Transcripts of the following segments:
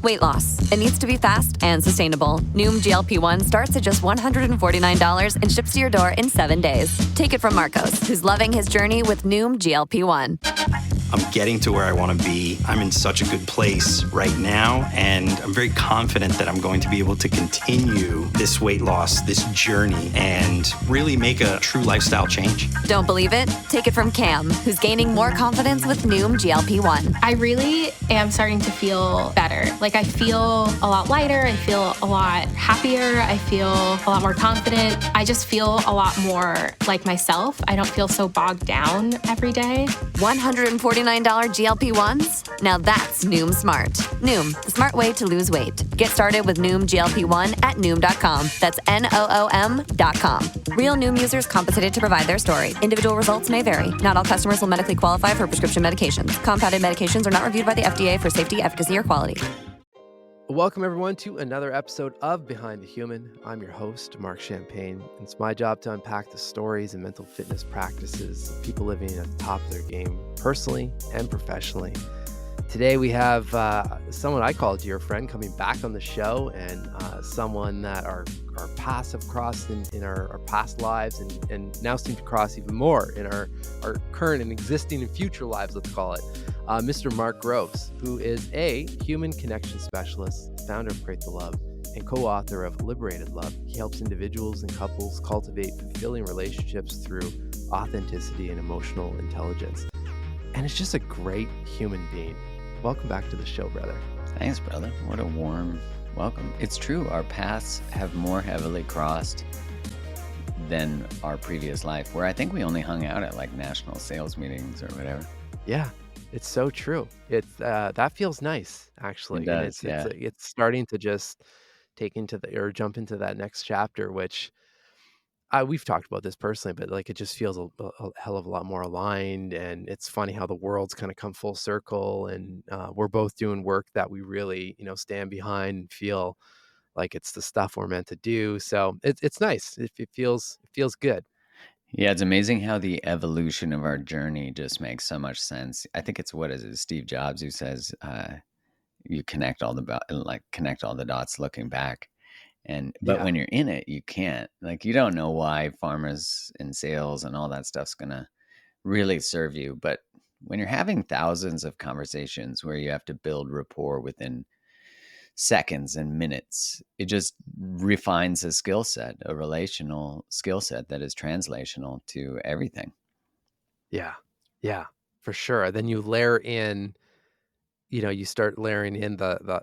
Weight loss. It needs to be fast and sustainable. Noom GLP-1 starts at just $149 and ships to your door in 7 days. Take it from Marcos, who's loving his journey with Noom GLP-1. I'm getting to where I want to be. I'm in such a good place right now, and I'm very confident that I'm going to be able to continue this weight loss, this journey, and really make a true lifestyle change. Don't believe it? Take it from Cam, who's gaining more confidence with Noom GLP-1. I really am starting to feel better. Like, I feel a lot lighter. I feel a lot happier. I feel a lot more confident. I just feel a lot more like myself. I don't feel so bogged down every day. $149 GLP-1s? Now that's Noom Smart. Noom, the smart way to lose weight. Get started with Noom GLP-1 at Noom.com. That's Noom.com. Real Noom users compensated to provide their story. Individual results may vary. Not all customers will medically qualify for prescription medications. Compounded medications are not reviewed by the FDA for safety, efficacy, or quality. Welcome, everyone, to another episode of Behind the Human. I'm your host, Mark Champagne. It's my job to unpack the stories and mental fitness practices of people living at the top of their game, personally and professionally. Today, we have someone I call a dear friend coming back on the show, and someone that our paths have crossed in our past lives and now seem to cross even more in our current and existing and future lives, let's call it. Mr. Mark Groves, who is a human connection specialist, founder of Create the Love, and co-author of Liberated Love. He helps individuals and couples cultivate fulfilling relationships through authenticity and emotional intelligence. And it's just a great human being. Welcome back to the show, brother. Thanks, brother. What a warm welcome. It's true. Our paths have more heavily crossed than our previous life, where I think we only hung out at like national sales meetings or whatever. Yeah. It's so true. It's that feels nice, actually. It does, And it's starting to just jump into that next chapter, which we've talked about this personally, but like it just feels a hell of a lot more aligned. And it's funny how the world's kind of come full circle, and we're both doing work that we really, stand behind and feel like it's the stuff we're meant to do. So it's nice. It feels good. Yeah, it's amazing how the evolution of our journey just makes so much sense. I think it's Steve Jobs who says you connect all the dots looking back. But when you're in it, you can't. Like, you don't know why farmers and sales and all that stuff's gonna really serve you. But when you're having thousands of conversations where you have to build rapport within seconds and minutes, it just refines a skill set, a relational skill set that is translational to everything. Yeah, for sure. Then you layer in, you start layering in the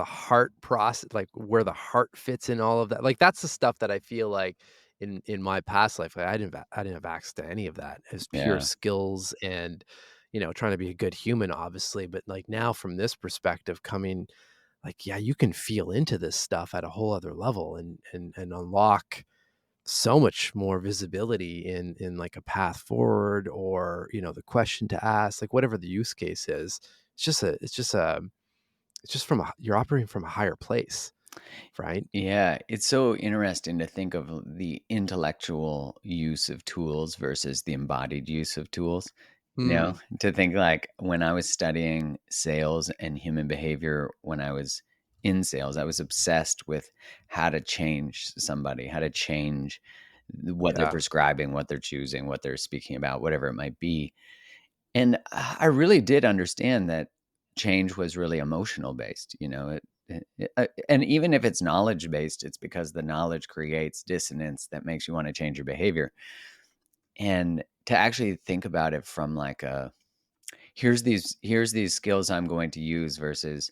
heart process, like where the heart fits in all of that. Like, that's the stuff that I feel like in my past life, like I didn't have access to any of that. It's pure skills and, trying to be a good human, obviously. But like now from this perspective coming, like, yeah, you can feel into this stuff at a whole other level and unlock so much more visibility in like a path forward, or, the question to ask, like whatever the use case is. You're operating from a higher place, right? Yeah, it's so interesting to think of the intellectual use of tools versus the embodied use of tools. To think like when I was studying sales and human behavior, when I was in sales, I was obsessed with how to change somebody, how to change what they're prescribing, what they're choosing, what they're speaking about, whatever it might be. And I really did understand that change was really emotional based, and even if it's knowledge based, it's because the knowledge creates dissonance that makes you want to change your behavior. And to actually think about it from like here's these skills I'm going to use versus,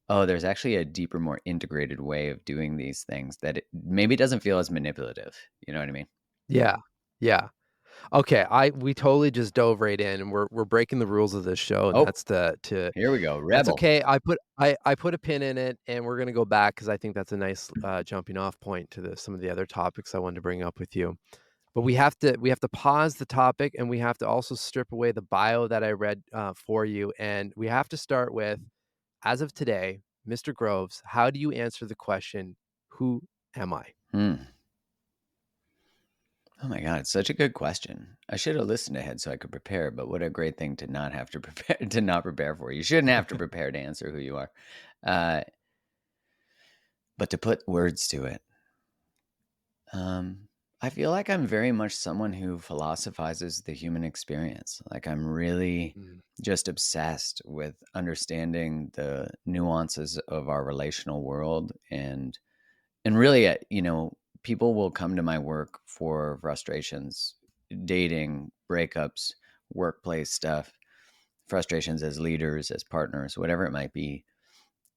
oh, there's actually a deeper, more integrated way of doing these things that it maybe doesn't feel as manipulative. You know what I mean? Yeah. Okay, we totally just dove right in, and we're breaking the rules of this show, and that's here we go, That's rebel. okay. I put a pin in it, and we're gonna go back because I think that's a nice jumping off point to some of the other topics I wanted to bring up with you. But we have to pause the topic, and we have to also strip away the bio that I read for you, and we have to start with, as of today, Mr. Groves, how do you answer the question, who am I? Oh my God, it's such a good question. I should have listened ahead so I could prepare, but what a great thing to not have to prepare, to not prepare for. You shouldn't have to prepare to answer who you are. Uh, but to put words to it, I feel like I'm very much someone who philosophizes the human experience. Like I'm really Mm. just obsessed with understanding the nuances of our relational world, and really, people will come to my work for frustrations, dating, breakups, workplace stuff, frustrations as leaders, as partners, whatever it might be.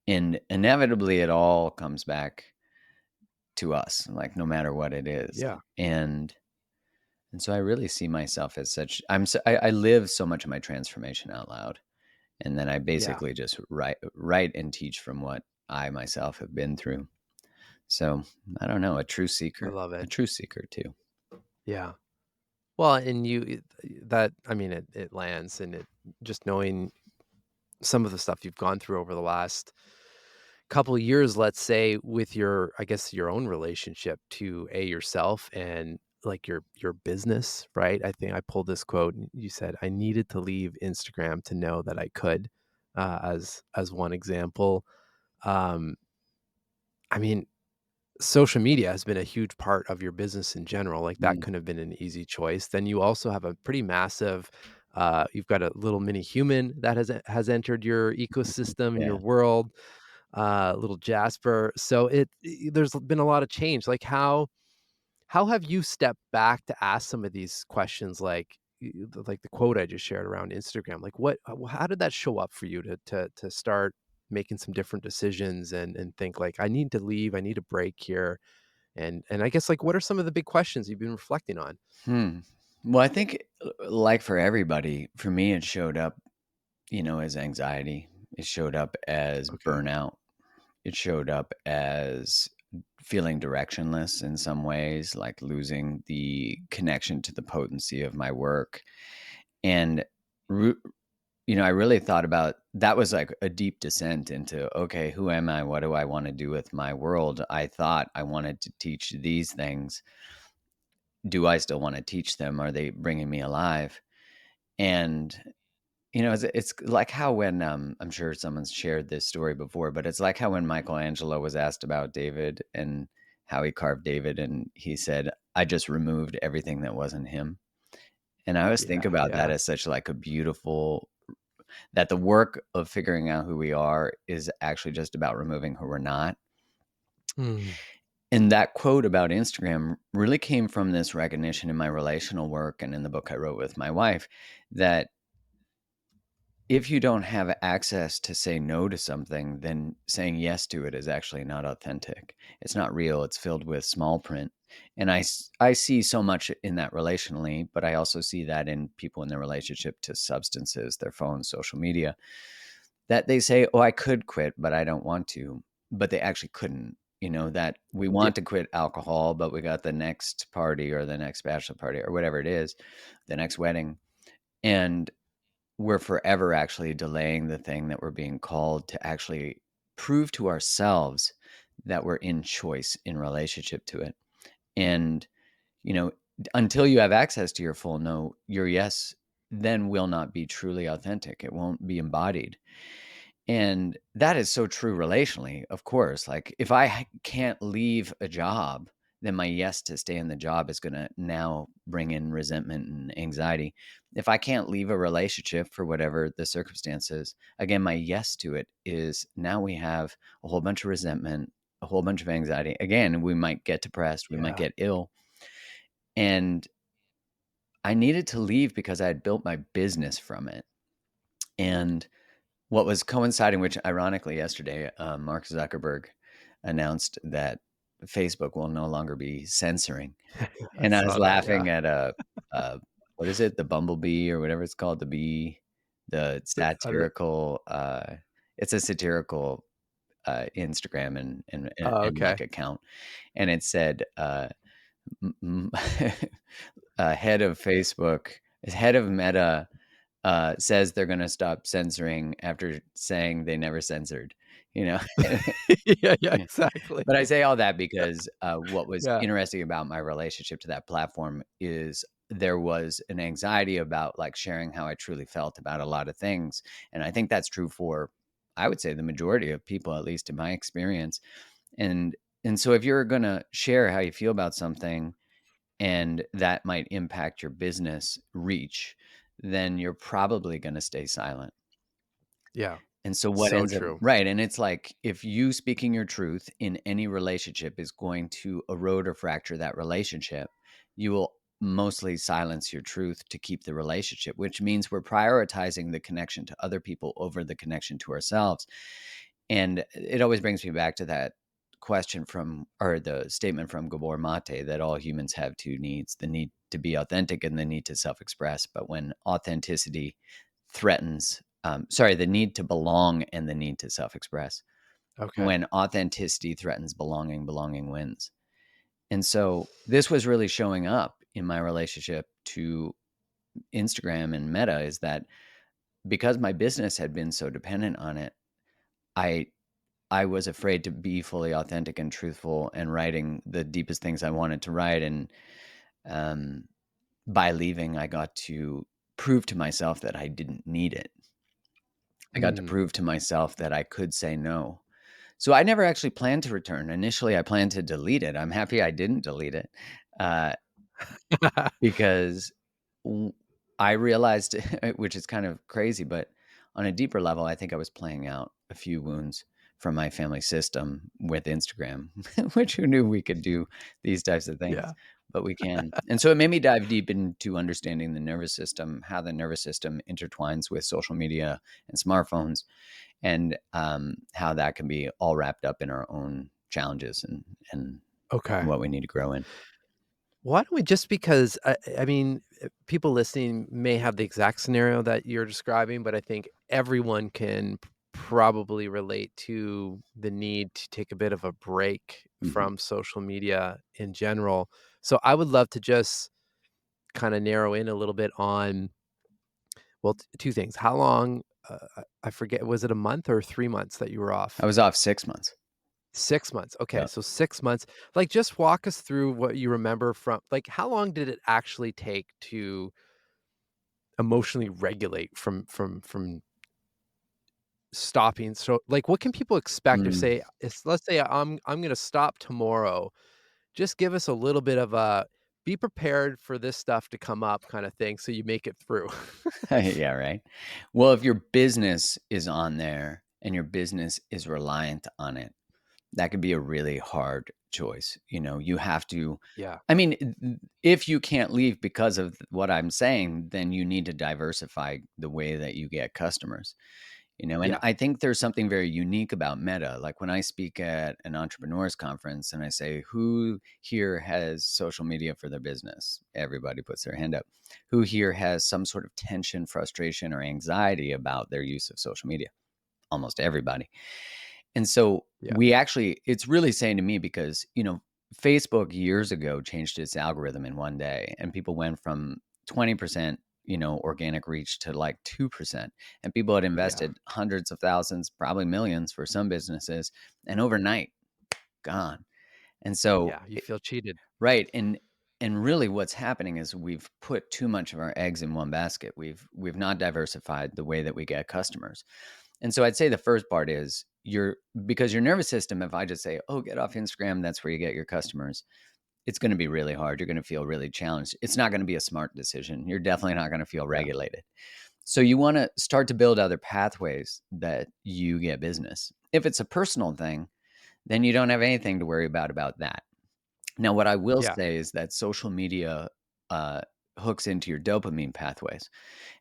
And inevitably, it all comes back to us, like no matter what it is. Yeah. And so I really see myself as such. I live so much of my transformation out loud, and then I Yeah. basically just write and teach from what I myself have been through. So I don't know, I love a it. true seeker too. Yeah. Well, and that, I mean, it lands, and it just knowing some of the stuff you've gone through over the last couple of years, let's say, with your, I guess, your own relationship to yourself and like your business, right? I think I pulled this quote, and you said, I needed to leave Instagram to know that I could, as one example. Um, I mean, social media has been a huge part of your business in general. Like that Mm, couldn't have been an easy choice. Then you also have a pretty massive, you've got a little mini human that has entered your ecosystem and your yeah. world, little Jasper. So there's been a lot of change. Like how have you stepped back to ask some of these questions, like like the quote I just shared around Instagram? Like how did that show up for you to start making some different decisions and think like, I need to leave, I need a break here, and I guess, like, what are some of the big questions you've been reflecting on? Hmm. Well, I think, like for everybody, for me, it showed up, as anxiety. It showed up as Okay. burnout. It showed up as feeling directionless in some ways, like losing the connection to the potency of my work. And, ru- I really thought about that was like a deep descent into, okay, who am I? What do I want to do with my world? I thought I wanted to teach these things. Do I still want to teach them? Are they bringing me alive? And it's like how when I'm sure someone's shared this story before, but it's like how when Michelangelo was asked about David and how he carved David, and he said, "I just removed everything that wasn't him." And I always think Yeah, about that yeah. as such like a beautiful that the work of figuring out who we are is actually just about removing who we're not. Mm. And that quote about Instagram really came from this recognition in my relational work and in the book I wrote with my wife that if you don't have access to say no to something, then saying yes to it is actually not authentic. It's not real. It's filled with small print. And I see so much in that relationally, but I also see that in people in their relationship to substances, their phones, social media, that they say, oh, I could quit, but I don't want to. But they actually couldn't. That we Yeah, want to quit alcohol, but we got the next party or the next bachelor party or whatever it is, the next wedding. And we're forever actually delaying the thing that we're being called to actually prove to ourselves that we're in choice in relationship to it. And, you know, until you have access to your full no, your yes then will not be truly authentic. It won't be embodied. And that is so true relationally, of course. Like if I can't leave a job, then my yes to stay in the job is going to now bring in resentment and anxiety. If I can't leave a relationship for whatever the circumstances, again, my yes to it is now we have a whole bunch of resentment, a whole bunch of anxiety. Again, we might get depressed, we might yeah. get ill. And I needed to leave because I had built my business from it. And what was coinciding, which ironically yesterday, Mark Zuckerberg announced that Facebook will no longer be censoring. I And I was saw that, yeah. laughing at what is it, the Bumblebee or whatever it's called, the I don't satirical. It's a satirical Instagram Oh, and okay. like account, and it said head of Facebook, head of Meta says they're going to stop censoring after saying they never censored, you know? Yeah, yeah, Yeah. exactly. But I say all that because what was Yeah. interesting about my relationship to that platform is there was an anxiety about like sharing how I truly felt about a lot of things. And I think that's true for, I would say, the majority of people, at least in my experience. And so if you're going to share how you feel about something and that might impact your business reach, then you're probably going to stay silent. Yeah. And so what So ends up true. right, and it's like if you speaking your truth in any relationship is going to erode or fracture that relationship, you will mostly silence your truth to keep the relationship, which means we're prioritizing the connection to other people over the connection to ourselves. And it always brings me back to that question from, or the statement from Gabor Mate, that all humans have two needs: the need to be authentic and the need to self-express. But when authenticity threatens, the need to belong and the need to self-express. Okay. When authenticity threatens belonging, belonging wins. And so this was really showing up in my relationship to Instagram and Meta, is that because my business had been so dependent on it, I I was afraid to be fully authentic and truthful and writing the deepest things I wanted to write. And um, by leaving, I got to prove to myself that I didn't need it. I got to Mm. prove to myself that I could say no. So I never actually planned to return. Initially, I planned to delete it. I'm happy I didn't delete it uh, because w- I realized, which is kind of crazy, but on a deeper level, I think I was playing out a few wounds from my family system with Instagram, which who knew we could do these types of things, Yeah. but we can. And so it made me dive deep into understanding the nervous system, how the nervous system intertwines with social media and smartphones, and how that can be all wrapped up in our own challenges and Okay. what we need to grow in. Why don't we, just because I mean, people listening may have the exact scenario that you're describing, but I think everyone can probably relate to the need to take a bit of a break Mm-hmm. from social media in general. So I would love to just kind of narrow in a little bit on, well, two things. How long, I forget, was it a month or 3 months that you were I off? was off 6 months. 6 months. Okay, Yeah. so 6 months. Like, just walk us through what you remember from, like, how long did it actually take to emotionally regulate from stopping? So, like, what can people expect if, Mm. say, it's, let's say I'm gonna stop tomorrow. Just give us a little bit of a, be prepared for this stuff to come up kind of thing, so you make it through. Yeah, right. Well, if your business is on there and your business is reliant on it, that could be a really hard choice. You have to, Yeah. I mean, if you can't leave because of what I'm saying, then you need to diversify the way that you get customers. And Yeah. I think there's something very unique about Meta. Like when I speak at an entrepreneurs conference and I say, who here has social media for their business? Everybody puts their hand up. Who here has some sort of tension, frustration, or anxiety about their use of social media? Almost everybody. And so Yeah. we actually, it's really saying to me because, Facebook years ago changed its algorithm in one day and people went from 20%, organic reach to like 2%. And people had Yeah. invested hundreds of thousands, probably millions for some businesses, and overnight gone. And so, Yeah, you feel cheated. right. And really what's happening is we've put too much of our eggs in one basket. We've not diversified the way that we get customers. And so I'd say the first part is because your nervous system, if I just say, oh, get off Instagram, that's where you get your customers, it's going to be really hard. You're going to feel really challenged. It's not going to be a smart decision. You're definitely not going to feel Yeah. regulated. So you want to start to build other pathways that you get business. If it's a personal thing, then you don't have anything to worry about that. Now, what I will Yeah. say is that social media uh, hooks into your dopamine pathways.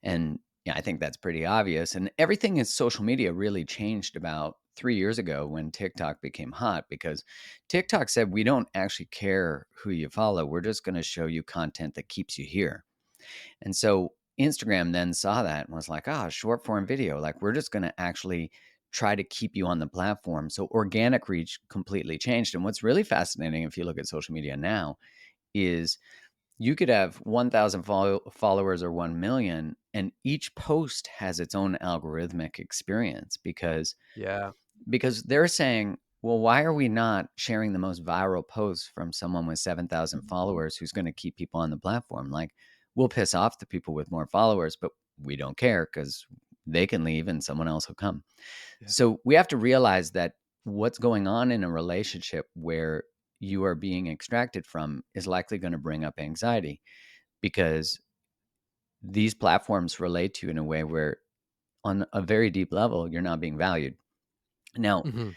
And yeah, I think that's pretty obvious. And everything in social media really changed about 3 years ago when TikTok became hot, because TikTok said, we don't actually care who you follow. We're just going to show you content that keeps you here. And so Instagram then saw that and was like, short form video, like we're just going to actually try to keep you on the platform. So organic reach completely changed. And what's really fascinating, if you look at social media now, is you could have 1,000 followers or 1 million And each post has its own algorithmic experience because Yeah. they're saying, well, why are we not sharing the most viral posts from someone with 7,000 followers who's going to keep people on the platform? Like, we'll piss off the people with more followers, but we don't care because they can leave and someone else will come. Yeah. So we have to realize that what's going on in a relationship where you are being extracted from is likely going to bring up anxiety, because these platforms relate to you in a way where on a very deep level, you're not being valued. Now, Hmm.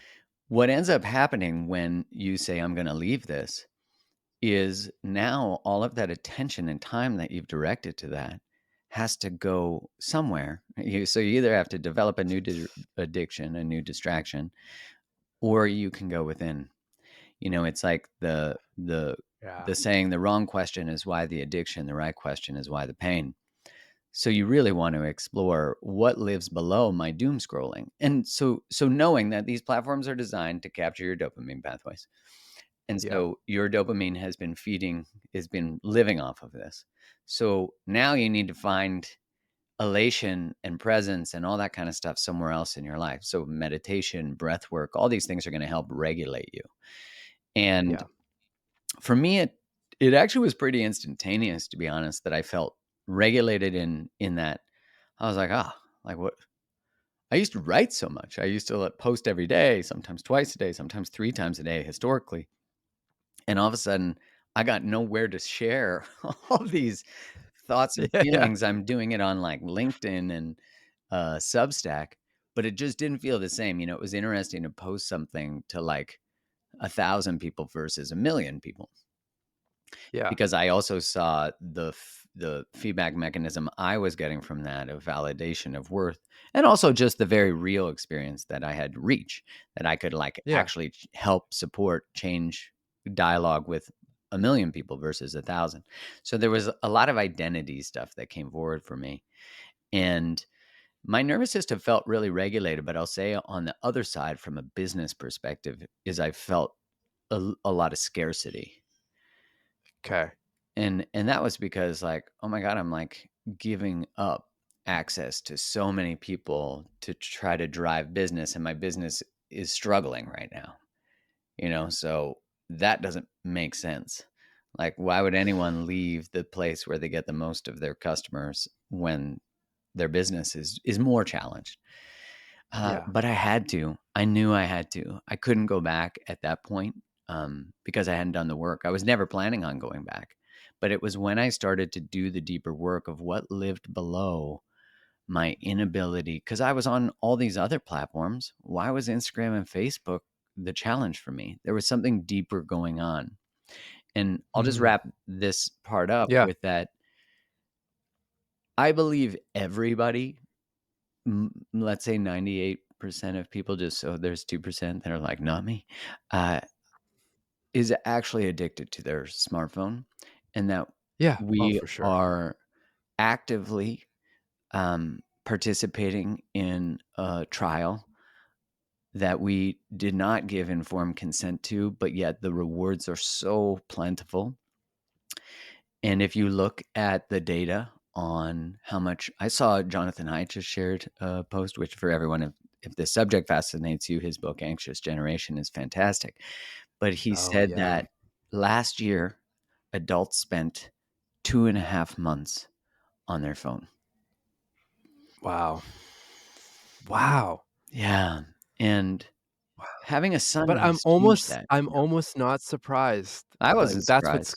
what ends up happening when you say, I'm going to leave this, is now all of that attention and time that you've directed to that has to go somewhere. So you either have to develop a new addiction, a new distraction, or you can go within. It's like Yeah. the saying, the wrong question is why the addiction, the right question is why the pain. So you really want to explore what lives below my doom scrolling. And so knowing that these platforms are designed to capture your dopamine pathways. And Yeah. so your dopamine has been living off of this. So now you need to find elation and presence and all that kind of stuff somewhere else in your life. So meditation, breath work, all these things are going to help regulate you. And Yeah. for me, it actually was pretty instantaneous, to be honest, that I felt regulated in that. I was like, like what? I used to write so much. I used to post every day, sometimes twice a day, sometimes 3 times a day historically. And all of a sudden, I got nowhere to share all these thoughts and Yeah. Yeah. feelings. I'm doing it on like LinkedIn and Substack, but it just didn't feel the same. It was interesting to post something to like 1,000 people versus 1,000,000 people, Yeah. because I also saw the feedback mechanism I was getting from that, of validation of worth, and also just the very real experience that I had reach, that I could like Yeah. actually help support change dialogue with 1,000,000 people versus 1,000. So there was a lot of identity stuff that came forward for me, and my nervous system felt really regulated. But I'll say on the other side, from a business perspective, is I felt a lot of scarcity. Okay. And that was because, like, oh my God, I'm like giving up access to so many people to try to drive business, and my business is struggling right now. So that doesn't make sense. Like, why would anyone leave the place where they get the most of their customers when their business is more challenged? Yeah. But I had to. I knew I had to. I couldn't go back at that point, because I hadn't done the work. I was never planning on going back. But it was when I started to do the deeper work of what lived below my inability, because I was on all these other platforms. Why was Instagram and Facebook the challenge for me? There was something deeper going on. And I'll just Mm. wrap this part up Yeah. with that. I believe everybody, let's say 98% of people, just so there's 2% that are like, not me, uh, is actually addicted to their smartphone, and that Yeah. Oh, we for sure. are actively participating in a trial that we did not give informed consent to, but yet the rewards are so plentiful. And if you look at the data on how much, I saw Jonathan Haidt just shared a post, which for everyone, if this subject fascinates you, his book, Anxious Generation, is fantastic. But he Oh, said yeah. that last year, adults spent 2.5 months on their phone. Wow. Wow. Yeah. And having a son But has changed that. I'm almost not surprised. I Like, wasn't surprised.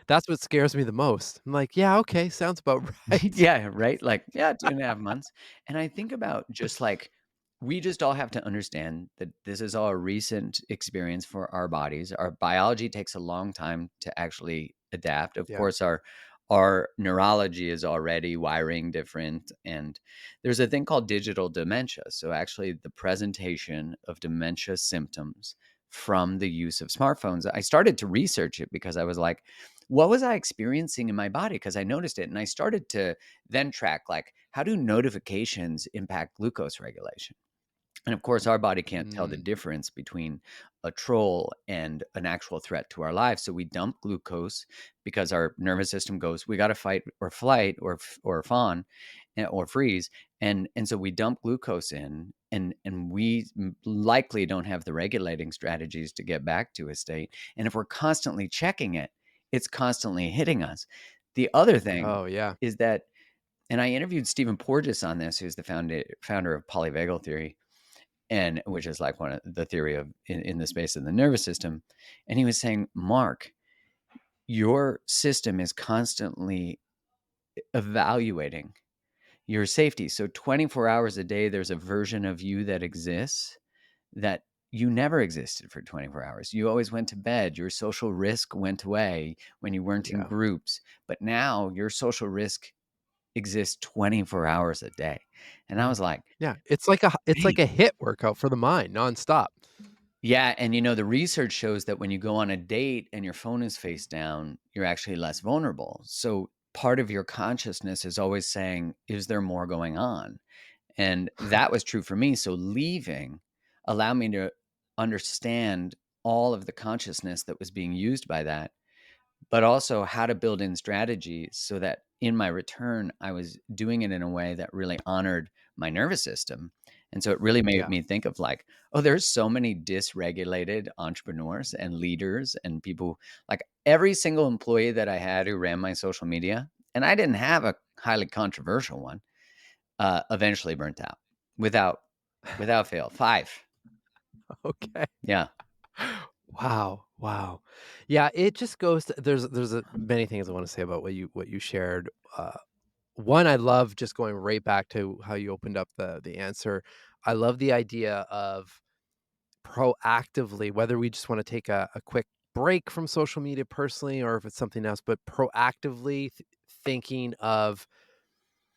that's what scares me the most. I'm like, "Yeah, okay, sounds about right." Yeah, right? Like, yeah, 2.5 months. And I think about just like, we just all have to understand that this is all a recent experience for our bodies. Our biology takes a long time to actually adapt. Of Yeah. course, our neurology is already wiring different. And there's a thing called digital dementia. So actually the presentation of dementia symptoms from the use of smartphones. I started to research it because I was like, what was I experiencing in my body? Because I noticed it. And I started to then track, like, how do notifications impact glucose regulation? And of course, our body can't tell the Mm. difference between a troll and an actual threat to our lives. So we dump glucose because our nervous system goes, we got to fight or flight or fawn. or freeze. And so we dump glucose in, and we likely don't have the regulating strategies to get back to a state. And if we're constantly checking it, it's constantly hitting us. The other thing Oh, yeah. is that, and I interviewed Stephen Porges on this, who's the founder of polyvagal theory, and which is like one of the theory of in the space of the nervous system. And he was saying, Mark, your system is constantly evaluating your safety. So 24 hours a day, there's a version of you that exists that you never existed for 24 hours. You always went to bed. Your social risk went away when you weren't in Yeah. groups. But now your social risk exists 24 hours a day. And I was like, Yeah. It's like a hit workout for the mind nonstop. yeah. And the research shows that when you go on a date and your phone is face down, you're actually less vulnerable. So part of your consciousness is always saying, is there more going on? And that was true for me. So leaving allowed me to understand all of the consciousness that was being used by that, but also how to build in strategies so that in my return, I was doing it in a way that really honored my nervous system. And so it really made Yeah. me think of like, oh, there's so many dysregulated entrepreneurs and leaders and people. Like every single employee that I had who ran my social media, and I didn't have a highly controversial one, eventually burnt out without fail. 5. Okay. Yeah. Wow. Wow. Yeah, it just goes to, many things I want to say about what you shared. One, I love just going right back to how you opened up the answer. I love the idea of proactively, whether we just want to take a quick break from social media personally, or if it's something else, but proactively thinking of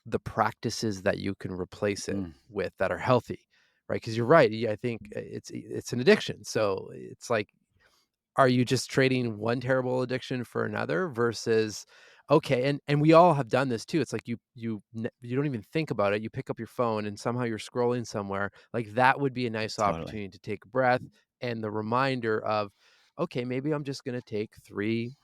the practices that you can replace it Mm, with that are healthy, right? Because you're right. I think it's an addiction. So it's like, are you just trading one terrible addiction for another versus okay, and we all have done this too. It's like you don't even think about it. You pick up your phone and somehow you're scrolling somewhere. Like that would be a nice totally. opportunity to take a breath and the reminder of okay, maybe I'm just going to take 3,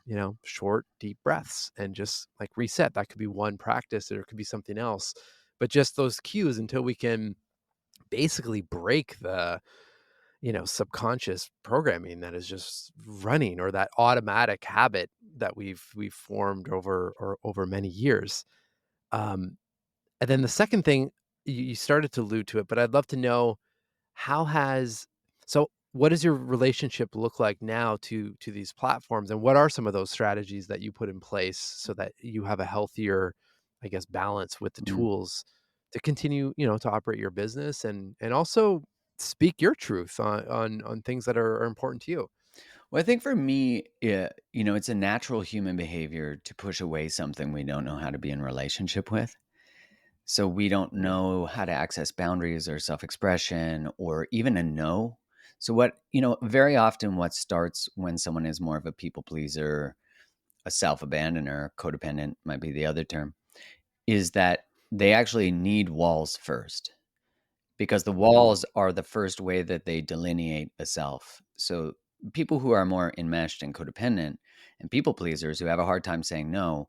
short deep breaths and just like reset. That could be one practice or it could be something else. But just those cues until we can basically break the subconscious programming that is just running or that automatic habit that we've formed over many years. Um, and then the second thing you started to allude to it, but I'd love to know how has so what does your relationship look like now to these platforms, and what are some of those strategies that you put in place so that you have a healthier, I guess, balance with the Mm. tools to continue, to operate your business and also speak your truth on things that are important to you. Well, I think for me, it's a natural human behavior to push away something we don't know how to be in relationship with. So we don't Mm, know how to access boundaries or self-expression or even a no. So very often what starts when someone is more of a people pleaser, a self-abandoner, codependent might be the other term, is that they actually need walls first, because the walls are the first way that they delineate a self. So people who are more enmeshed and codependent and people pleasers who have a hard time saying no,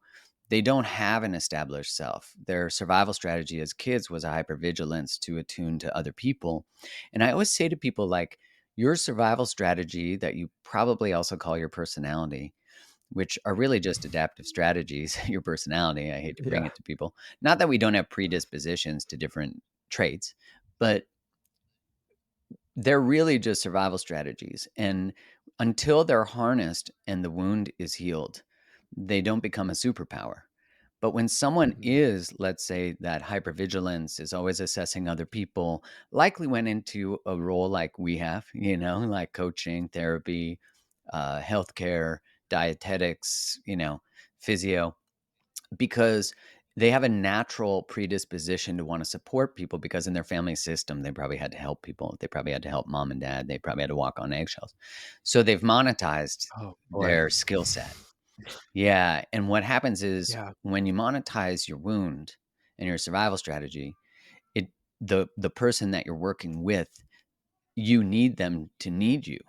they don't have an established self. Their survival strategy as kids was a hypervigilance to attune to other people. And I always say to people, like, your survival strategy that you probably also call your personality, which are really just adaptive strategies, your personality, I hate to bring yeah. it to people. Not that we don't have predispositions to different traits, but they're really just survival strategies. And until they're harnessed and the wound is healed, they don't become a superpower. But when someone Mhm. is, let's say, that hypervigilance is always assessing other people, likely went into a role like we have, like coaching, therapy, healthcare, dietetics, physio, because they have a natural predisposition to want to support people, because in their family system, they probably had to help people. They probably had to help mom and dad. They probably had to walk on eggshells. So they've monetized Oh boy. their skill set. Yeah. And what happens is Yeah. when you monetize your wound and your survival strategy, it the person that you're working with, you need them to need you.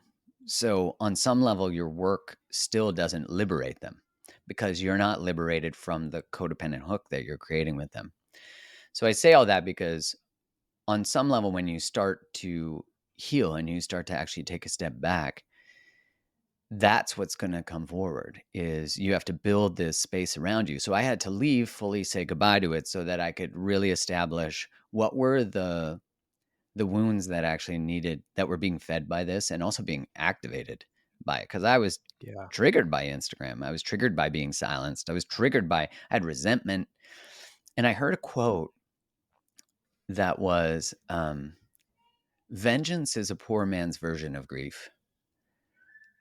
So on some level, your work still doesn't liberate them because you're not liberated from the codependent hook that you're creating with them. So I say all that because on some level, when you start to heal and you start to actually take a step back, that's what's going to come forward. Is you have to build this space around you. So I had to leave, fully say goodbye to it, so that I could really establish what were the wounds that actually needed, that were being fed by this and also being activated by it. Because I was Yeah. triggered by Instagram. I was triggered by being silenced. I was triggered by, I had resentment. And I heard a quote that was, vengeance is a poor man's version of grief.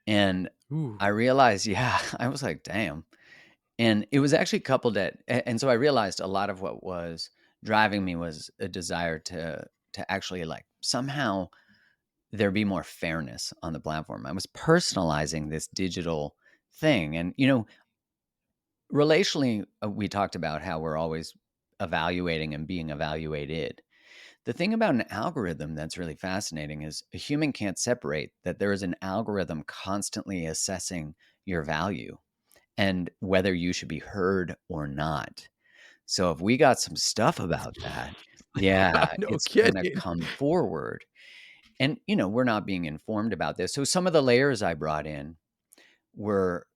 And Ooh. I realized, yeah, I was like, damn. And it was actually coupled and so I realized a lot of what was driving me was a desire to actually, like, somehow there be more fairness on the platform. I was personalizing this digital thing. And, relationally, we talked about how we're always evaluating and being evaluated. The thing about an algorithm that's really fascinating is a human can't separate that there is an algorithm constantly assessing your value and whether you should be heard or not. So if we got some stuff about that, yeah, No it's going to kidding. come forward. And, we're not being informed about this. So some of the layers I brought in were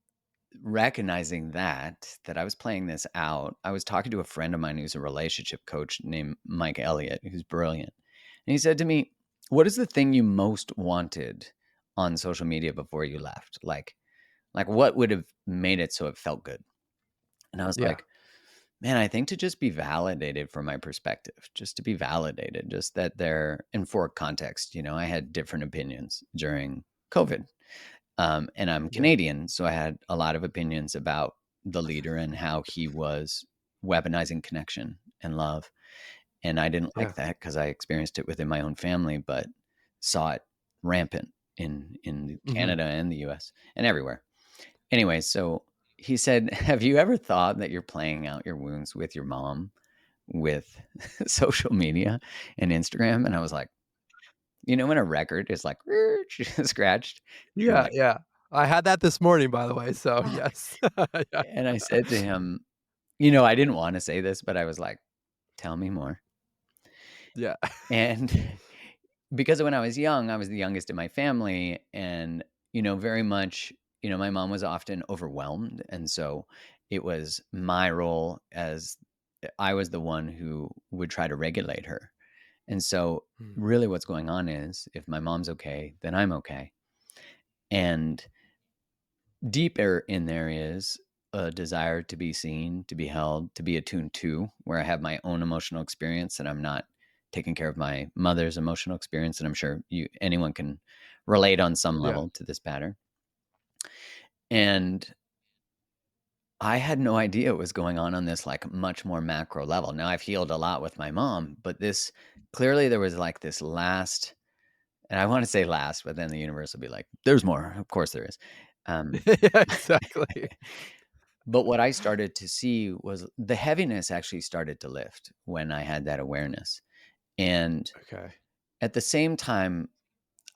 recognizing that I was playing this out. I was talking to a friend of mine who's a relationship coach named Mike Elliott, who's brilliant. And he said to me, "What is the thing you most wanted on social media before you left? Like what would have made it so it felt good?" And I was Yeah. like, "Man, I think to just be validated from my perspective, just to be validated, just that they're in, for context, I had different opinions during COVID. And I'm Yeah. Canadian, so I had a lot of opinions about the leader and how he was weaponizing connection and love. And I didn't Yeah. like that because I experienced it within my own family, but saw it rampant in Hmm. Canada and the US and everywhere. Anyway, so he said, "Have you ever thought that you're playing out your wounds with your mom with social media and Instagram?" And I was like, when a record is like scratched, you're Yeah. like, Yeah. I had that this morning, by the way. So fuck. yes. Yeah. And I said to him, I didn't want to say this, but I was like, "Tell me more." Yeah. And because when I was young, I was the youngest in my family. And, very much, my mom was often overwhelmed. And so it was my role as I was the one who would try to regulate her. And so, Mm. really, what's going on is if my mom's okay, then I'm okay. And deeper in there is a desire to be seen, to be held, to be attuned to, where I have my own emotional experience and I'm not taking care of my mother's emotional experience. And I'm sure anyone can relate on some Yeah. level to this pattern. And I had no idea what was going on this, like, much more macro level. Now I've healed a lot with my mom, but this clearly there was like this last, and I want to say last, but then the universe will be like, "There's more." Of course there is. Um, Yeah, exactly. But what I started to see was the heaviness actually started to lift when I had that awareness. And Okay. at the same time,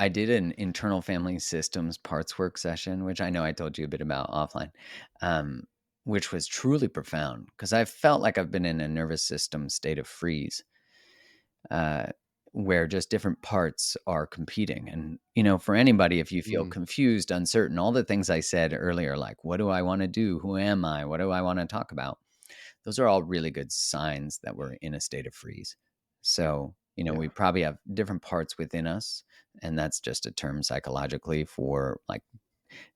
I did an internal family systems parts work session, which I know I told you a bit about offline, um, which was truly profound because I felt like I've been in a nervous system state of freeze, uh, where just different parts are competing. And, for anybody, if you feel Mm. confused, uncertain, all the things I said earlier, like, what do I want to do? Who am I? What do I want to talk about? Those are all really good signs that we're in a state of freeze. So, Yeah. we probably have different parts within us. And that's just a term psychologically for, like,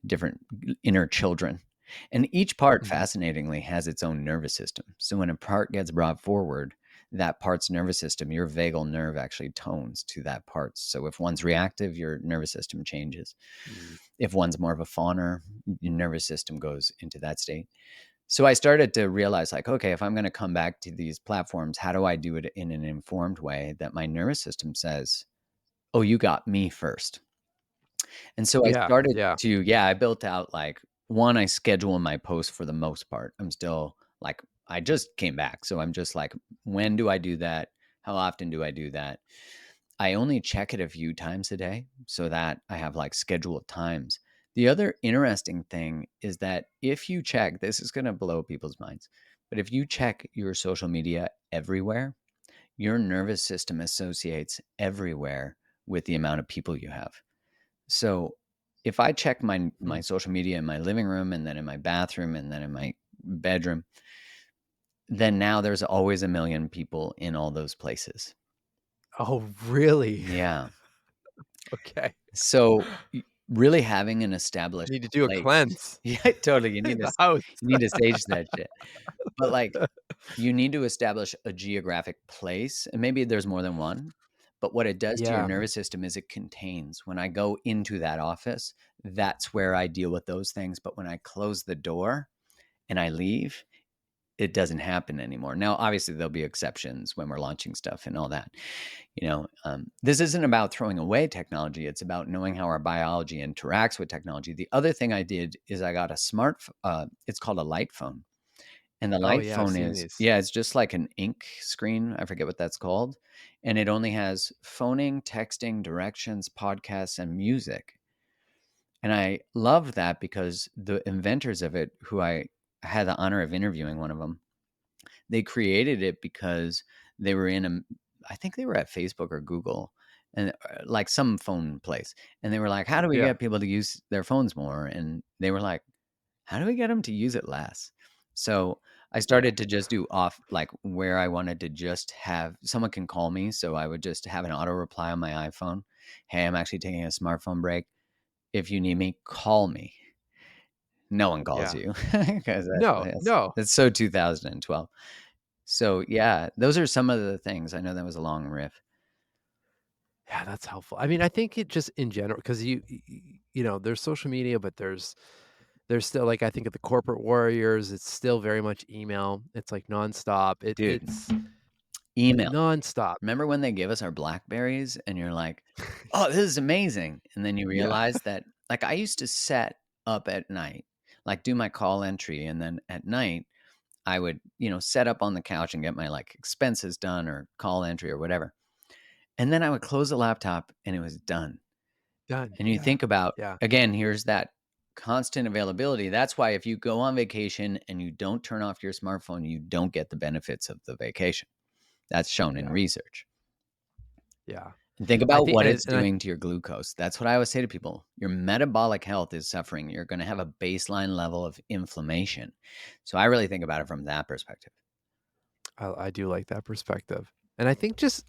different inner children. And each part, Mhm. fascinatingly, has its own nervous system. So when a part gets brought forward, that part's nervous system, your vagal nerve actually tones to that part. So if one's reactive, your nervous system changes. Mm. If one's more of a fawner, your nervous system goes into that state. So I started to realize, like, okay, if I'm going to come back to these platforms, how do I do it in an informed way that my nervous system says, "Oh, you got me first." And so I Yeah. started Yeah. to, yeah, I built out, like, one, I schedule my posts for the most part. I'm still like, I just came back. So I'm just like, when do I do that? How often do I do that? I only check it a few times a day so that I have, like, scheduled times. The other interesting thing is that if you check, this is going to blow people's minds, but if you check your social media everywhere, your nervous system associates everywhere with the amount of people you have. So if I check my social media in my living room and then in my bathroom and then in my bedroom, then now there's always a million people in all those places. Oh, really? Yeah. Okay. So really having an established Need to do a place. cleanse Yeah, totally. in the house. You need to stage that shit. But like you need to establish a geographic place, and maybe there's more than one. But what it does to your Yeah. nervous system is it contains. When I go into that office, that's where I deal with those things. But when I close the door and I leave, it doesn't happen anymore. Now, obviously, there'll be exceptions when we're launching stuff and all that. This isn't about throwing away technology. It's about knowing how our biology interacts with technology. The other thing I did is I got a it's called a light phone. And the Oh, light yeah, I've phone seen is, these. yeah, it's just like an ink screen. I forget what that's called. And it only has phoning, texting, directions, podcasts, and music. And I love that because the inventors of it, who I had the honor of interviewing one of them, they created it because they were I think they were at Facebook or Google and like some phone place. And they were like, how do we Yeah. get people to use their phones more? And they were like, how do we get them to use it less? So I started to just do off, like where I wanted to just have someone can call me. So I would just have an auto reply on my iPhone. Hey, I'm actually taking a smartphone break. If you need me, call me. No one calls Yeah. you because No, no. that's so 2012. So yeah, those are some of the things. I know that was a long riff. Yeah, that's helpful. I mean, I think it just in general, because there's social media, but there's still, like, I think of the corporate warriors, it's still very much email. It's like nonstop. Dude, It's email. nonstop. Remember when they give us our Blackberries and you're like, oh, this is amazing. And then you Yeah. realize that, like, I used to set up at night, like do my call entry. And then at night, I would, set up on the couch and get my like expenses done or call entry or whatever. And then I would close the laptop and it was done. Done. And you Yeah. think about, Yeah. again, here's that constant availability. That's why if you go on vacation and you don't turn off your smartphone, you don't get the benefits of the vacation. That's shown in Yeah. research. Yeah. And think I about think what and it's I doing to your glucose. That's what I always say to people. Your metabolic health is suffering. You're going to have a baseline level of inflammation. So I really think about it from that perspective. I do like that perspective. And I think just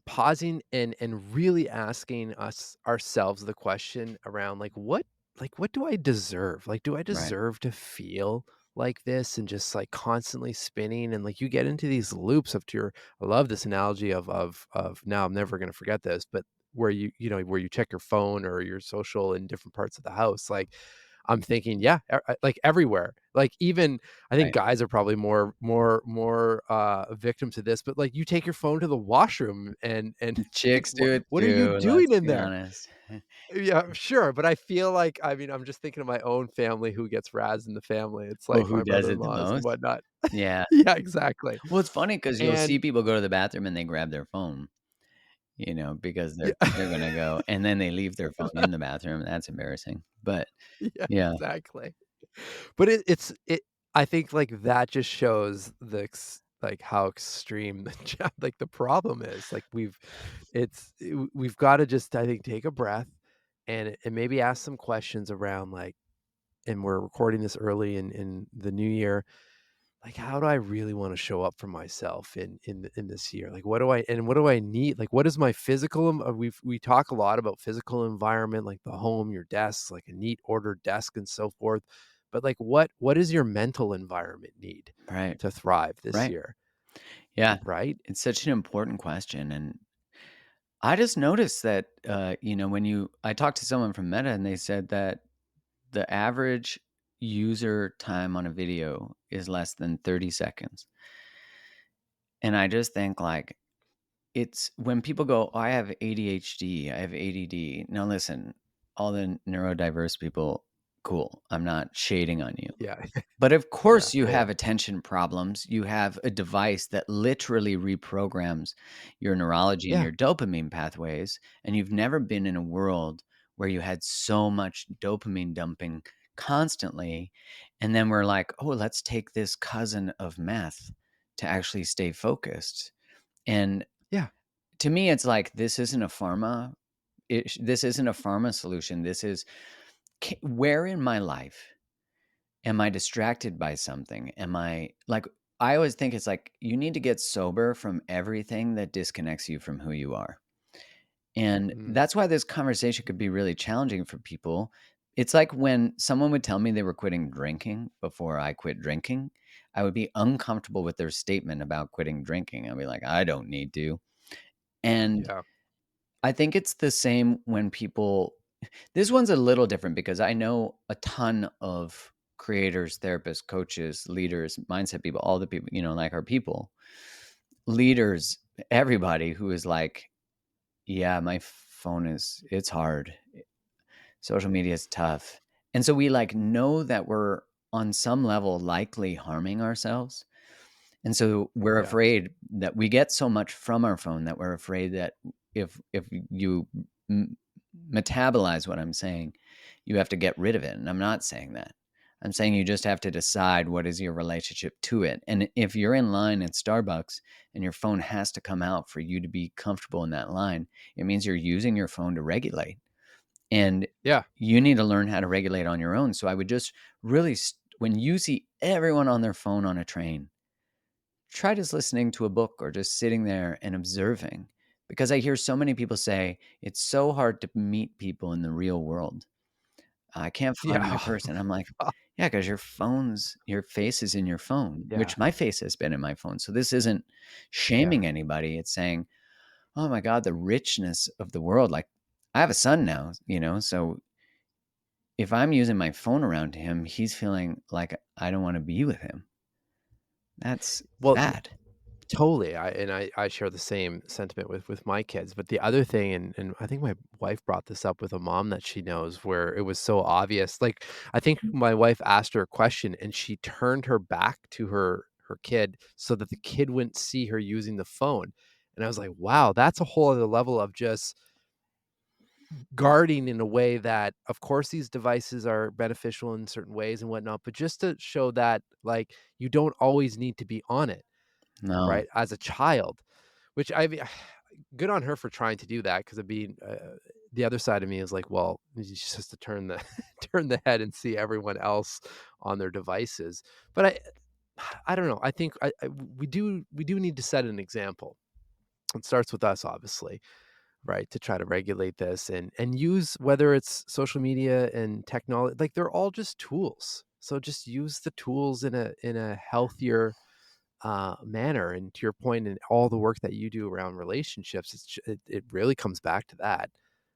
pausing and really asking ourselves the question around, like what do I deserve? Like, do I Right. deserve to feel like this, and just like constantly spinning, and like you get into these loops of your I love this analogy of now I'm never going to forget this, but where where you check your phone or your social in different parts of the house. Like, I'm thinking, yeah, like everywhere. Like, even I think Right. guys are probably more victim to this, but like you take your phone to the washroom, and like, Chicks do it what are you too. Let's doing in be there? honest. Yeah, sure, but I feel like, I mean, I'm just thinking of my own family who gets razzed in the family. It's Oh, like who my does it the brother-in-laws and most? whatnot. Yeah. Yeah, exactly. Well, it's funny because you'll And see people go to the bathroom and they grab their phone, because yeah, they're gonna go, and then they leave their phone in the bathroom. That's embarrassing. But yeah, yeah, exactly. But it I think, like, that just shows like, how extreme like, the problem is. Like, we've gotta just, I think, take a breath, and maybe ask some questions around, like, and we're recording this early in the new year. Like, how do I really wanna show up for myself in this year? Like, what do I need? Like, what is my physical we talk a lot about physical environment, like the home, your desk, like a neat ordered desk and so forth. But, like, what does your mental environment need right, to thrive this right. year, Yeah, right? it's such an important question, and I just noticed that, I talked to someone from Meta, and they said that the average user time on a video is less than 30 seconds. And I just think, like, it's when people go, "Oh, I have ADHD, I have ADD." Now listen, all the neurodiverse people, cool. I'm not shading on you. Yeah. But of Yeah, course you yeah, yeah. have attention problems. You have a device that literally reprograms your neurology and Yeah, your dopamine pathways, and you've never been in a world where you had so much dopamine dumping constantly. And then we're like, "Oh, let's take this cousin of meth to actually stay focused. And Yeah. to me, it's like, this isn't a this isn't a pharma solution. This is, where in my life am I distracted by something? Am I like, I always think it's like, you need to get sober from everything that disconnects you from who you are. And Mm. that's why this conversation could be really challenging for people. It's like when someone would tell me they were quitting drinking before I quit drinking, I would be uncomfortable with their statement about quitting drinking. I'd be like, I don't need to. And Yeah. I think it's the same when people, this one's a little different because I know a ton of creators, therapists, coaches, leaders, mindset people, all the people, like our people, leaders, everybody who is like, yeah, my phone it's hard. Social media is tough. And so we like know that we're on some level likely harming ourselves. And so we're Yeah. afraid that we get so much from our phone that we're afraid that if you metabolize what I'm saying, you have to get rid of it. And I'm not saying that. I'm saying you just have to decide what is your relationship to it. And if you're in line at Starbucks and your phone has to come out for you to be comfortable in that line, it means you're using your phone to regulate. And Yeah. you need to learn how to regulate on your own. So I would just really, when you see everyone on their phone on a train, try just listening to a book or just sitting there and observing. Because I hear so many people say it's so hard to meet people in the real world. I can't find my Yeah. person. I'm like, yeah, because your face is in your phone, Yeah. which my face has been in my phone. So this isn't Yeah. shaming anybody. It's saying, oh my God, the richness of the world. Like, I have a son now, so if I'm using my phone around him, he's feeling like I don't want to be with him. That's Well, bad. totally. I share the same sentiment with my kids. But the other thing, and I think my wife brought this up with a mom that she knows where it was so obvious. Like, I think my wife asked her a question and she turned her back to her kid so that the kid wouldn't see her using the phone. And I was like, wow, that's a whole other level of just guarding in a way that, of course, these devices are beneficial in certain ways and whatnot, but just to show that, like, you don't always need to be on it, No. right? As a child, which I mean, good on her for trying to do that. Because I mean, the other side of me is like, well, she just has to turn the turn the head and see everyone else on their devices. But I don't know. I think we do need to set an example. It starts with us, obviously, right? To try to regulate this and use, whether it's social media and technology, like they're all just tools. So just use the tools in a healthier manner. And to your point, and all the work that you do around relationships, it really comes back to that.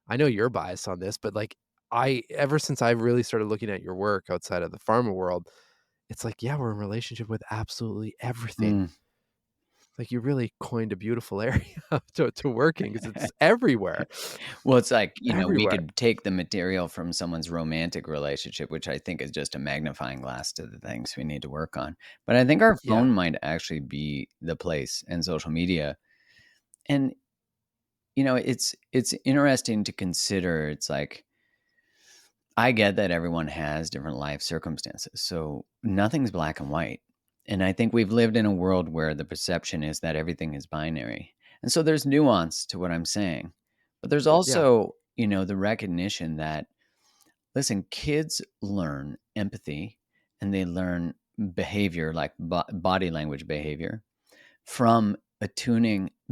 I know you're biased on this, but like, I ever since I really started looking at your work outside of the pharma world, it's like, yeah, we're in relationship with absolutely everything. Mm. Like, you really coined a beautiful area to working because it's everywhere, Well, it's like, we everywhere. could take the material from someone's romantic relationship, which I think is just a magnifying glass to the things we need to work on. But I think our Yeah, phone might actually be the place, and social media. And, it's interesting to consider. It's like, I get that everyone has different life circumstances. So nothing's black and white. And I think we've lived in a world where the perception is that everything is binary. And so there's nuance to what I'm saying. But there's yeah, also, the recognition that, listen, kids learn empathy and they learn behavior, like body language behavior, from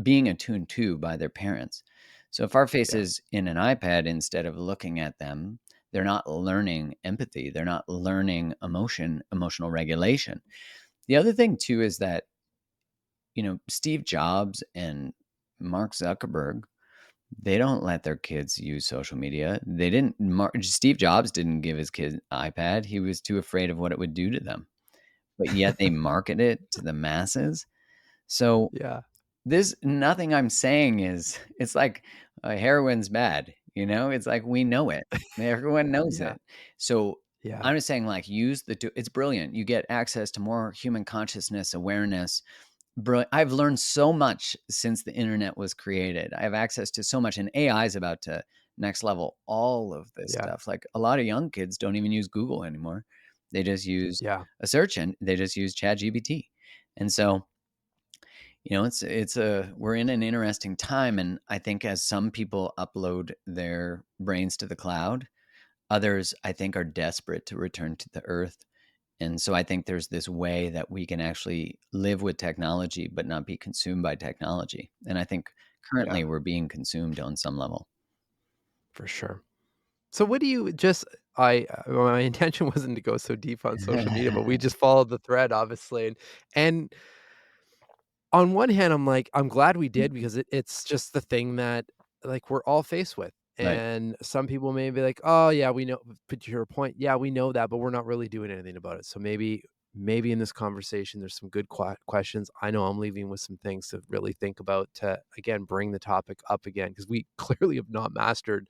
being attuned to by their parents. So if our face yeah, is in an iPad instead of looking at them, they're not learning empathy. They're not learning emotional regulation. The other thing too is that, Steve Jobs and Mark Zuckerberg, they don't let their kids use social media. They didn't. Steve Jobs didn't give his kid an iPad. He was too afraid of what it would do to them. But yet they market it to the masses. So yeah, nothing I'm saying is, it's like, heroin's bad, it's like, we know it. Everyone knows yeah, it. So yeah, I'm just saying, like, use it's brilliant. You get access to more human consciousness, awareness. I've learned so much since the internet was created. I have access to so much, and AI is about to next level all of this yeah, stuff. Like, a lot of young kids don't even use Google anymore. They just use yeah, a search and they just use ChatGPT. And so we're in an interesting time, and I think as some people upload their brains to the cloud, others I think are desperate to return to the earth. And so I think there's this way that we can actually live with technology but not be consumed by technology. And I think Yeah, currently we're being consumed on some level. for sure. So what do you just my intention wasn't to go so deep on social media, but we just followed the thread obviously, and on one hand, I'm like, I'm glad we did because it's just the thing that, like, we're all faced with, Right. and some people may be like, "Oh, yeah, we know," but to your point, yeah, we know that, but we're not really doing anything about it. So maybe in this conversation, there's some good questions. I know I'm leaving with some things to really think about to, again, bring the topic up again because we clearly have not mastered,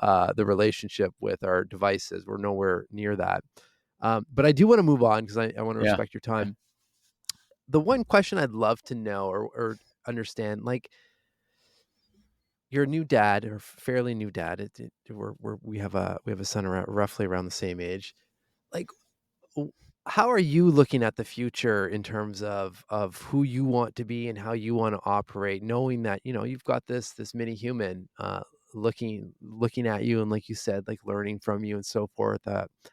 the relationship with our devices. We're nowhere near that. But I do wanna move on because I wanna Yeah. respect your time. The one question I'd love to know or understand, like, you're a new dad or fairly new dad. We have a son around roughly around the same age. Like, w how are you looking at the future in terms of who you want to be and how you wanna operate, knowing that, you've got this mini human, looking at you and like you said, like, learning from you and so forth,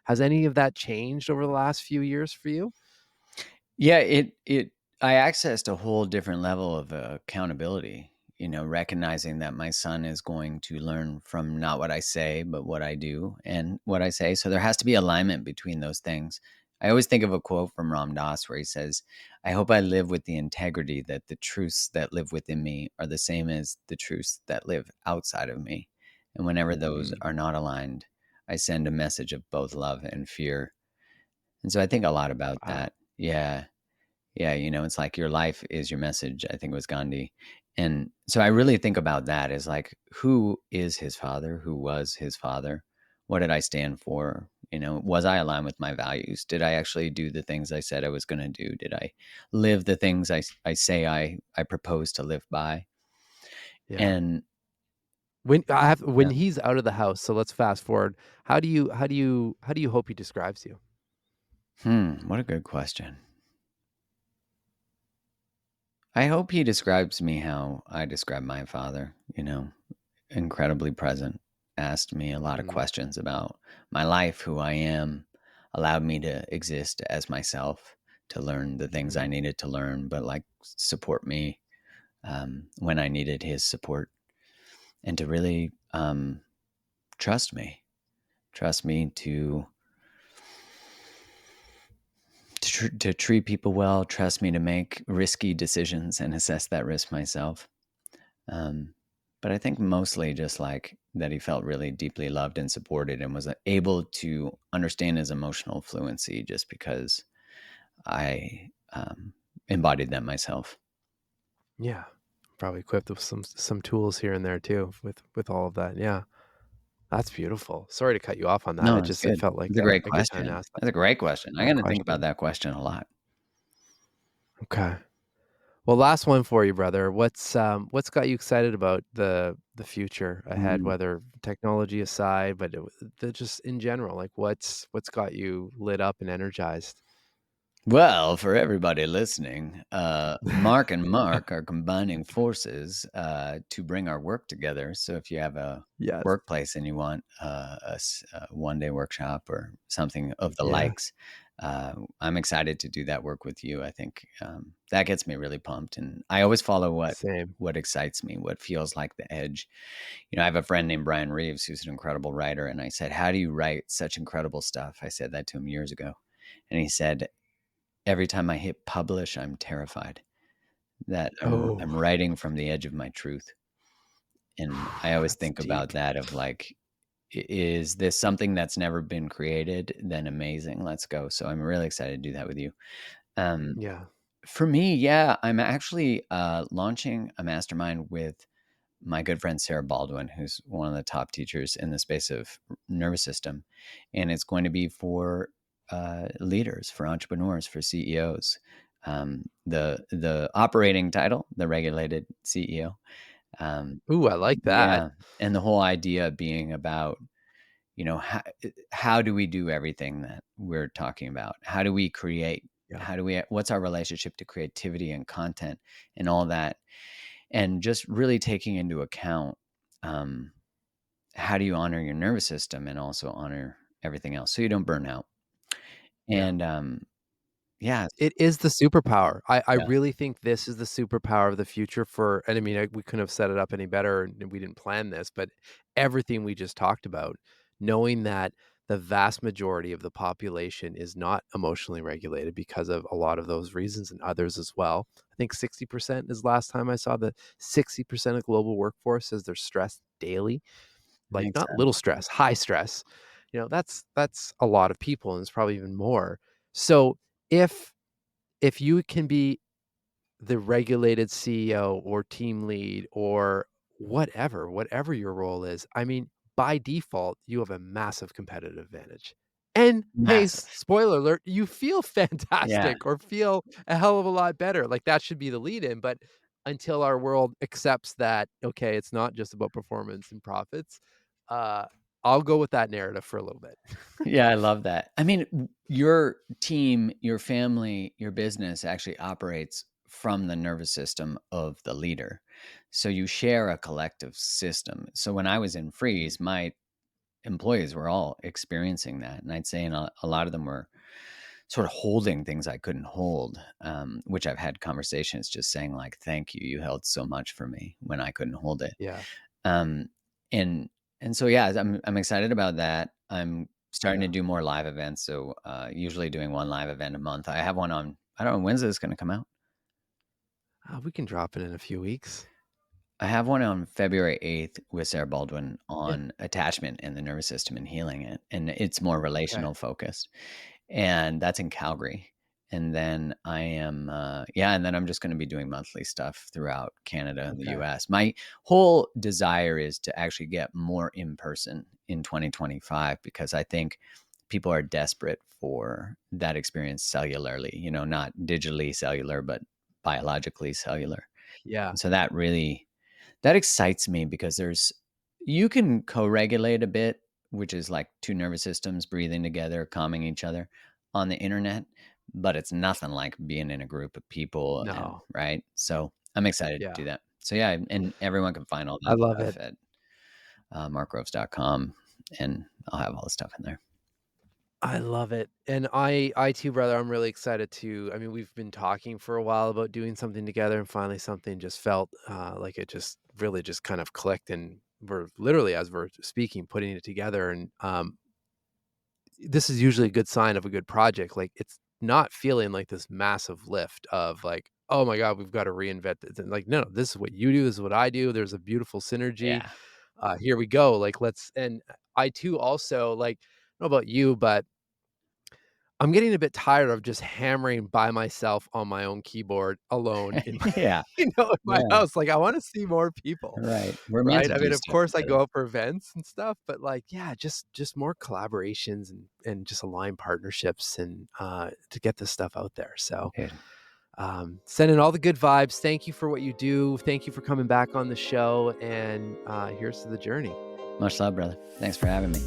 has any of that changed over the last few years for you? Yeah, I accessed a whole different level of accountability, recognizing that my son is going to learn from not what I say, but what I do and what I say. So there has to be alignment between those things. I always think of a quote from Ram Dass where he says, I hope I live with the integrity that the truths that live within me are the same as the truths that live outside of me. And whenever those Mm, are not aligned, I send a message of both love and fear. And so I think a lot about wow. that. Yeah. Yeah, it's like your life is your message, I think it was Gandhi. And so I really think about that as like, who is his father? Who was his father? What did I stand for? Was I aligned with my values? Did I actually do the things I said I was going to do? Did I live the things I say I propose to live by? Yeah. And When yeah, he's out of the house, so let's fast forward. How do you hope he describes you? what a good question. I hope he describes me how I describe my father, incredibly present, asked me a lot of Mm, questions about my life, who I am, allowed me to exist as myself, to learn the things I mm, needed to learn, but like support me when I needed his support, and to really trust me to treat people well, trust me to make risky decisions and assess that risk myself. Um, but I think mostly just like that he felt really deeply loved and supported and was able to understand his emotional fluency just because I embodied that myself. yeah. Probably equipped with some tools here and there too with all of that. Yeah. That's beautiful. Sorry to cut you off on that. No, It it's just it good. felt like It's a great a good time to question. ask That's a great question. I'm that going to think about question. that question a lot. Okay. Well, last one for you, brother. What's got you excited about the future ahead, Mm. whether technology aside, but just in general, like what's got you lit up and energized? Well, for everybody listening, Mark and Mark are combining forces to bring our work together. So if you have a Yes. workplace and you want a one-day workshop or something of the Yeah. likes, I'm excited to do that work with you. I think that gets me really pumped, and I always follow Same. what excites me, what feels like the edge. I have a friend named Brian Reeves who's an incredible writer, and I said, "How do you write such incredible stuff?" I said that to him years ago, and he said, every time I hit publish, I'm terrified that I'm Oh, writing from the edge of my truth. And I always that's think deep. about that of like, is this something that's never been created? Then amazing. Let's go. So I'm really excited to do that with you. Um, Yeah. for me, yeah, I'm actually launching a mastermind with my good friend Sarah Baldwin, who's one of the top teachers in the space of nervous system, and it's going to be for leaders, for entrepreneurs, for CEOs. The operating title, the regulated CEO. Ooh, I like that. Yeah, and the whole idea being about how do we do everything that we're talking about? How do we create what's our relationship to creativity and content and all that? And just really taking into account, how do you honor your nervous system and also honor everything else so you don't burn out? Yeah. And yeah, It is the superpower. I yeah, really think this is the superpower of the future and I mean, we couldn't have set it up any better and we didn't plan this, but everything we just talked about, knowing that the vast majority of the population is not emotionally regulated because of a lot of those reasons and others as well. I think 60% is last time I saw, the 60% of global workforce says they're stressed daily, I like think not so. little stress, high stress. That's a lot of people, and it's probably even more. So if you can be the regulated CEO or team lead or whatever your role is, I mean, by default, you have a massive competitive advantage. And hey, Massive. spoiler alert, you feel Yeah. fantastic or feel a hell of a lot better. Like that should be the lead in, but until our world accepts that, okay, it's not just about performance and profits, uh, I'll go with that narrative for a little bit. Yeah, I love that. I mean, your team, your family, your business actually operates from the nervous system of the leader. So you share a collective system. So when I was in freeze, my employees were all experiencing that. And I'd say a lot of them were sort of holding things I couldn't hold, which I've had conversations just saying like, thank you. You held so much for me when I couldn't hold it. Yeah. Um, and so yeah, I'm excited about that. I'm starting to Yeah. do more live events. So usually doing one live event a month. I have one on, I don't know, when's this going to come out? We can drop it in a few weeks. I have one on February 8th with Sarah Baldwin Yeah. on attachment and the nervous system and healing it. And it's more Okay. relational focused. And that's in Calgary. And then I am, and then I'm just going to be doing monthly stuff throughout Canada and the Okay. US. My whole desire is to actually get more in person in 2025 because I think people are desperate for that experience cellularly, not digitally cellular, but biologically cellular. Yeah. And so that excites me because you can co-regulate a bit, which is like two nervous systems breathing together, calming each other on the internet, but it's nothing like being in a group of people and No. right. So I'm excited to Yeah. do that. So yeah, and everyone can find all I that love stuff it. at markgroves.com, and I'll have all the stuff in there. I love it. And I too, brother, I'm really excited to, I mean, we've been talking for a while about doing something together and finally something just felt like it just really just kind of clicked, and we're literally, as we're speaking, putting it together. And this is usually a good sign of a good project. Like it's not feeling like this massive lift of like, oh my God, we've got to reinvent this. And like, no, this is what you do. This is what I do. There's a beautiful synergy. Yeah. Here we go. Like, and I too also like, I don't know about you, but I'm getting a bit tired of just hammering by myself on my own keyboard alone in my, Yeah. in my Yeah. house. Like I want to see more people. Right. We're meant Right? to I do mean, of stuff course I together. go out for events and stuff, but like, yeah, just more collaborations and just align partnerships and to get this stuff out there. So Dude, sending all the good vibes. Thank you for what you do. Thank you for coming back on the show. And here's to the journey. much love, brother. Thanks for having me.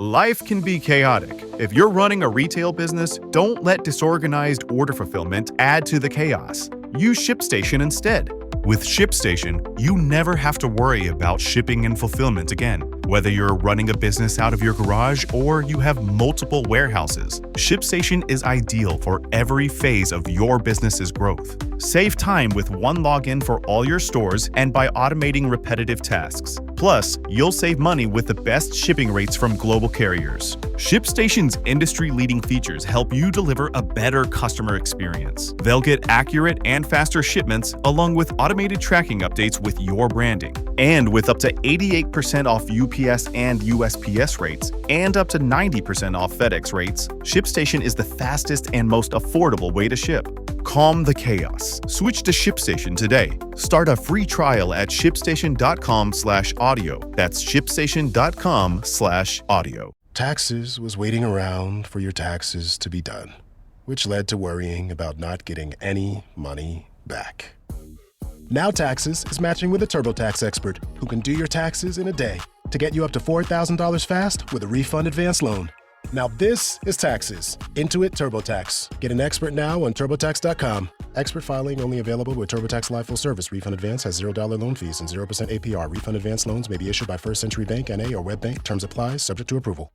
Life can be chaotic. If you're running a retail business, don't let disorganized order fulfillment add to the chaos. Use ShipStation instead. With ShipStation, you never have to worry about shipping and fulfillment again. Whether you're running a business out of your garage or you have multiple warehouses, ShipStation is ideal for every phase of your business's growth. Save time with one login for all your stores and by automating repetitive tasks. Plus, you'll save money with the best shipping rates from global carriers. ShipStation's industry-leading features help you deliver a better customer experience. They'll get accurate and faster shipments along with automated tracking updates with your branding. And with up to 88% off UPS and USPS rates and up to 90% off FedEx rates, ShipStation is the fastest and most affordable way to ship. Calm the chaos. Switch to ShipStation today. Start a free trial at shipstation.com/audio. That's shipstation.com/audio. Taxes was waiting around for your taxes to be done, which led to worrying about not getting any money back. Now Taxes is matching with a TurboTax expert who can do your taxes in a day to get you up to $4,000 fast with a refund advance loan. Now this is taxes. Intuit TurboTax. Get an expert now on TurboTax.com. Expert filing only available with TurboTax Live Full Service. Refund advance has $0 loan fees and 0% APR. Refund advance loans may be issued by First Century Bank, N.A. or WebBank. Terms apply. Subject to approval.